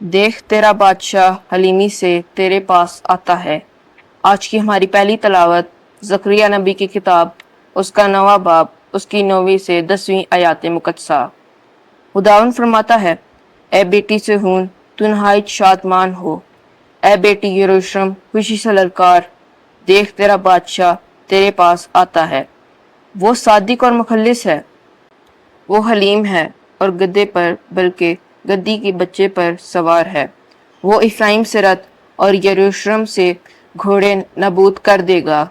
دیکھ تیرا بادشاہ حلیمی سے تیرے پاس آتا ہے۔ آج کی ہماری پہلی تلاوت زکریا نبی کی کتاب، اس کا 9واں باب، اس کی 9ویں سے 10ویں آیات مقدسہ۔ خداوند فرماتا ہے، اے بیٹی صہیون تو نہایت شادمان ہو، اے بیٹی یروشلم خوشی سے للکار، دیکھ تیرا بادشاہ تیرے پاس آتا ہے۔ وہ صادق اور مخلص ہے، وہ حلیم ہے اور گدھے پر بلکہ گدی کے بچے پر سوار ہے۔ وہ افرایم سے رتھ اور یروشلم سے گھوڑے نابود کر دے گا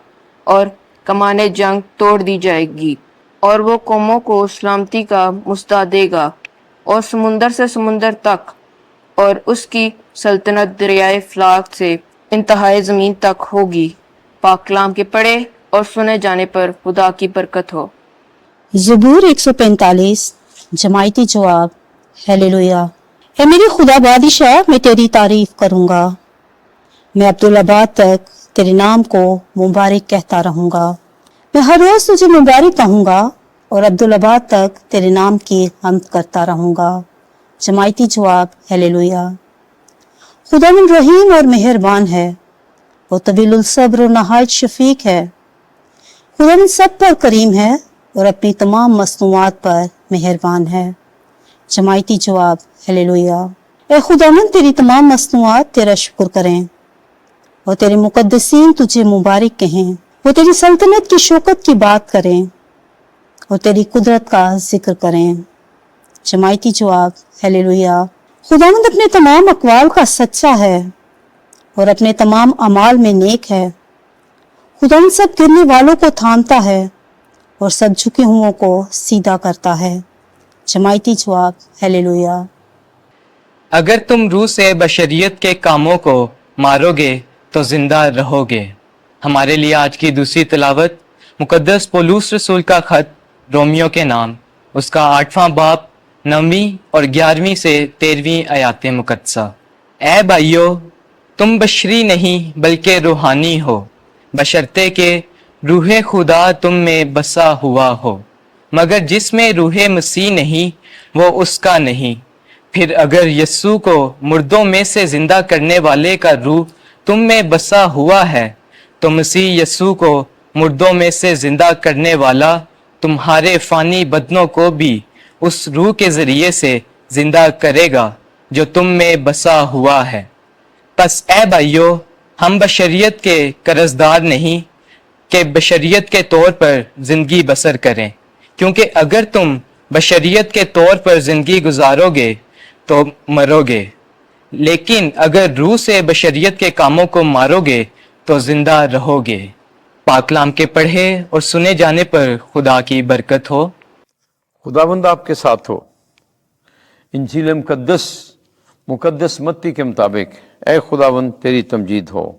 اور کمان جنگ توڑ دی جائے گی، اور وہ قوموں کو سلامتی کا مژدہ دے گا، اور سمندر سے سمندر تک، اور اس کی سلطنت دریائے فراق سے انتہائے زمین تک ہوگی۔ پاک کلام کے پڑھے اور سنے جانے پر خدا کی برکت ہو۔ زبور 145 جماعتی جواب۔ ہیلیلویا۔ اے میری خدا بادشاہ، میں تیری تعریف کروں گا، میں عبدالآباد تک تیرے نام کو مبارک کہتا رہوں گا۔ میں ہر روز تجھے مبارک کہوں گا اور عبدالآباد تک تیرے نام کی حمد کرتا رہوں گا۔ جماعتی جواب۔ ہیلیلویا۔ خداوند رحیم اور مہربان ہے، وہ طویل الصبر اور نہایت شفیق ہے۔ خداوند سب پر کریم ہے اور اپنی تمام مصنوعات پر مہربان ہے۔ جماعتی جواب۔ ہیلیلویا۔ اے خداوند، تیری تمام مصنوعات تیرا شکر کریں اور تیرے مقدسین تجھے مبارک کہیں۔ وہ تیری سلطنت کی شوکت کی بات کریں اور تیری قدرت کا ذکر کریں۔ جماعتی جواب۔ ہیلیلویا۔ خداوند اپنے تمام اقوال کا سچا ہے اور اپنے تمام اعمال میں نیک ہے۔ خداوند سب گرنے والوں کو تھامتا ہے اور سب جھکے ہوئوں کو سیدھا کرتا ہے۔ جماعتی جواب۔ ہیلیلویا۔ اگر تم روح سے بشریت کے کاموں کو مارو گے تو زندہ رہو گے۔ ہمارے لیے آج کی دوسری تلاوت مقدس پولوس رسول کا خط رومیو کے نام، اس کا 8واں باب، 9ویں اور 11ویں سے 13ویں آیات مقدسہ۔ اے بھائیو، تم بشری نہیں بلکہ روحانی ہو، بشرطے کہ روح خدا تم میں بسا ہوا ہو، مگر جس میں روح مسیح نہیں وہ اس کا نہیں۔ پھر اگر یسوع کو مردوں میں سے زندہ کرنے والے کا روح تم میں بسا ہوا ہے تو مسیح یسوع کو مردوں میں سے زندہ کرنے والا تمہارے فانی بدنوں کو بھی اس روح کے ذریعے سے زندہ کرے گا جو تم میں بسا ہوا ہے۔ پس اے بھائیو، ہم بشریت کے قرضدار نہیں کہ بشریت کے طور پر زندگی بسر کریں، کیونکہ اگر تم بشریت کے طور پر زندگی گزارو گے تو مرو گے، لیکن اگر روح سے بشریت کے کاموں کو مارو گے تو زندہ رہو گے۔ پاک کلام کے پڑھے اور سنے جانے پر خدا کی برکت ہو۔ خداوند آپ کے ساتھ ہو۔ انجیل مقدس متی کے مطابق اے خداوند تیری تمجید ہو۔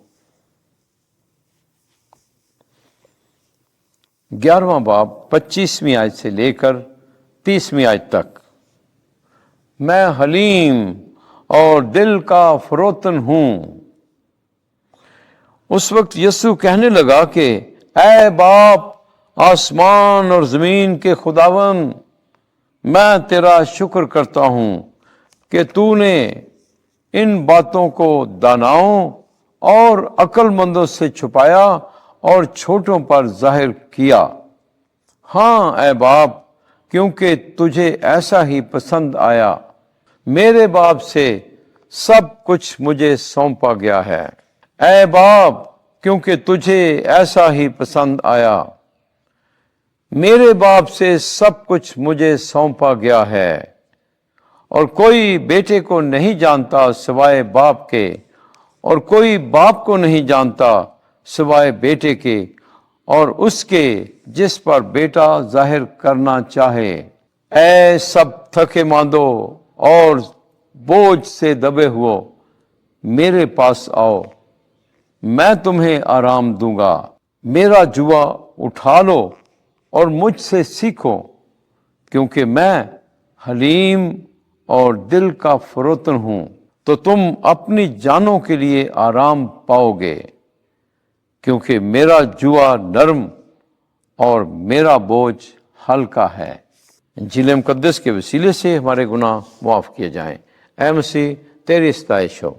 11واں باب 25ویں آیت سے لے کر 30ویں آیت تک۔ میں حلیم اور دل کا فروتن ہوں۔ اس وقت یسوع کہنے لگا کہ اے باپ، آسمان اور زمین کے خداوند، میں تیرا شکر کرتا ہوں کہ تو نے ان باتوں کو داناؤں اور عقل مندوں سے چھپایا اور چھوٹوں پر ظاہر کیا۔ ہاں اے باپ، کیونکہ تجھے ایسا ہی پسند آیا۔ میرے باپ سے سب کچھ مجھے سونپا گیا ہے۔ اے باپ، کیونکہ تجھے ایسا ہی پسند آیا۔ میرے باپ سے سب کچھ مجھے سونپا گیا ہے، اور کوئی بیٹے کو نہیں جانتا سوائے باپ کے، اور کوئی باپ کو نہیں جانتا سوائے بیٹے کے اور اس کے جس پر بیٹا ظاہر کرنا چاہے۔ اے سب تھکے ماندو اور بوجھ سے دبے ہوئو، میرے پاس آؤ، میں تمہیں آرام دوں گا۔ میرا جوا اٹھا لو اور مجھ سے سیکھو، کیونکہ میں حلیم اور دل کا فروتن ہوں، تو تم اپنی جانوں کے لیے آرام پاؤ گے، کیونکہ میرا جوا نرم اور میرا بوجھ ہلکا ہے۔ انجیل مقدس کے وسیلے سے ہمارے گناہ معاف کیے جائیں۔ اے مسیح، تیری ستائش ہو۔